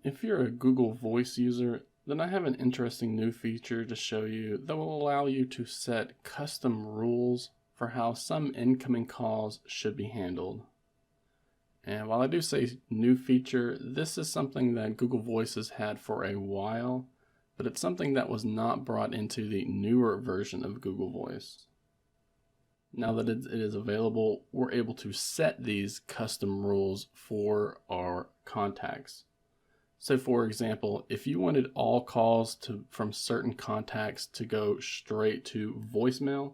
If you're a Google Voice user, then I have an interesting new feature to show you that will allow you to set custom rules for how some incoming calls should be handled. And while I do say new feature, this is something that Google Voice has had for a while, but it's something that was not brought into the newer version of Google Voice. Now that it is available, we're able to set these custom rules for our contacts. So for example, if you wanted all calls from certain contacts to go straight to voicemail,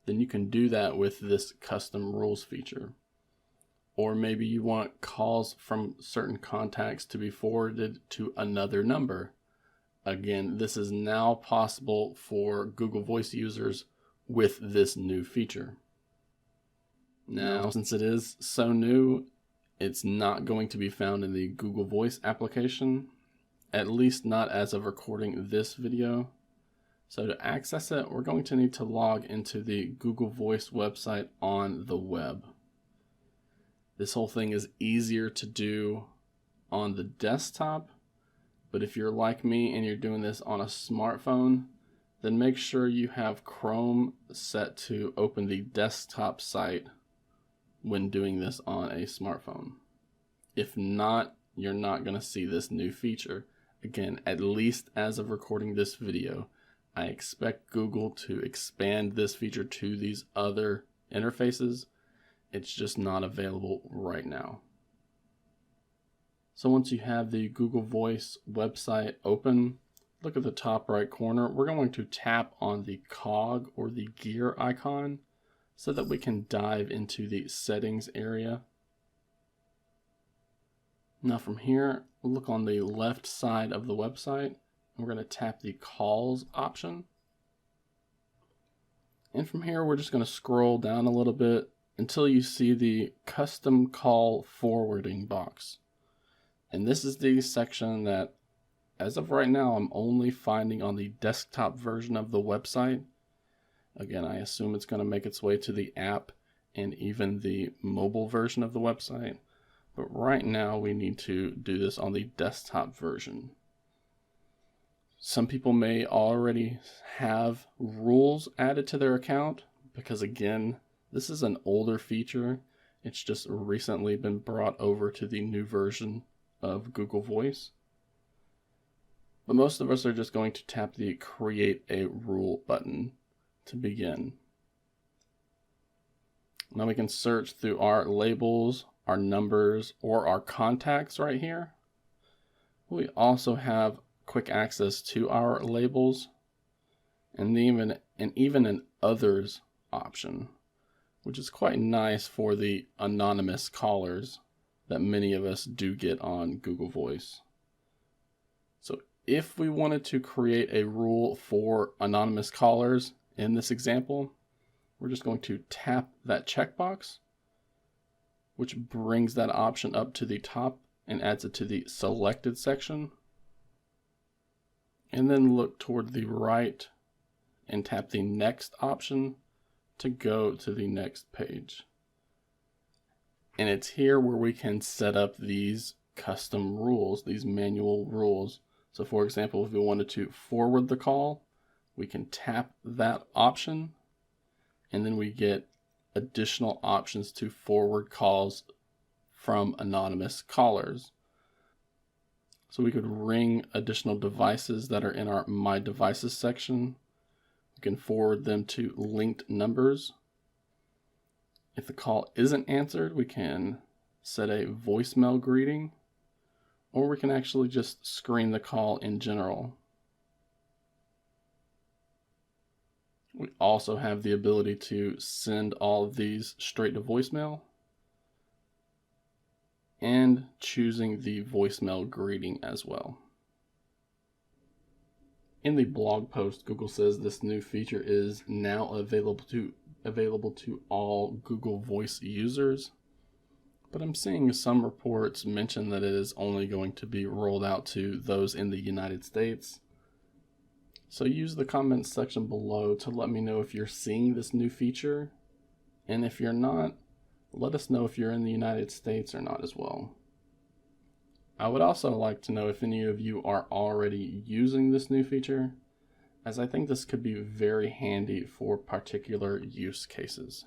then you can do that with this custom rules feature. Or maybe you want calls from certain contacts to be forwarded to another number. Again, this is now possible for Google Voice users with this new feature. Now, since it is so new, it's not going to be found in the Google Voice application, at least not as of recording this video. So to access it, we're going to need to log into the Google Voice website on the web. This whole thing is easier to do on the desktop, but if you're like me and you're doing this on a smartphone, then make sure you have Chrome set to open the desktop site when doing this on a smartphone. If not, you're not going to see this new feature. Again, at least as of recording this video, I expect Google to expand this feature to these other interfaces. It's just not available right now. So once you have the Google Voice website open, look at the top right corner. We're going to tap on the cog or the gear icon so that we can dive into the settings area. Now from here, we'll look on the left side of the website, and we're going to tap the calls option. And from here, we're just going to scroll down a little bit until you see the custom call forwarding box. And this is the section that, as of right now, I'm only finding on the desktop version of the website. Again, I assume it's going to make its way to the app and even the mobile version of the website. But right now, we need to do this on the desktop version. Some people may already have rules added to their account because, again, this is an older feature. It's just recently been brought over to the new version of Google Voice. But most of us are just going to tap the Create a Rule button to begin. Now we can search through our labels, our numbers, or our contacts right here. We also have quick access to our labels and even an others option, which is quite nice for the anonymous callers that many of us do get on Google Voice. So if we wanted to create a rule for anonymous callers in this example, we're just going to tap that checkbox, which brings that option up to the top and adds it to the selected section. And then look toward the right and tap the next option to go to the next page. And it's here where we can set up these custom rules, these manual rules. So for example, if we wanted to forward the call, we can tap that option, and then we get additional options to forward calls from anonymous callers. So we could ring additional devices that are in our My Devices section. We can forward them to linked numbers. If the call isn't answered, we can set a voicemail greeting, or we can actually just screen the call in general. We also have the ability to send all of these straight to voicemail and choosing the voicemail greeting as well. In the blog post, Google says this new feature is now available to all Google Voice users, but I'm seeing some reports mention that it is only going to be rolled out to those in the United States. So use the comments section below to let me know if you're seeing this new feature, and if you're not, let us know if you're in the United States or not as well. I would also like to know if any of you are already using this new feature, as I think this could be very handy for particular use cases.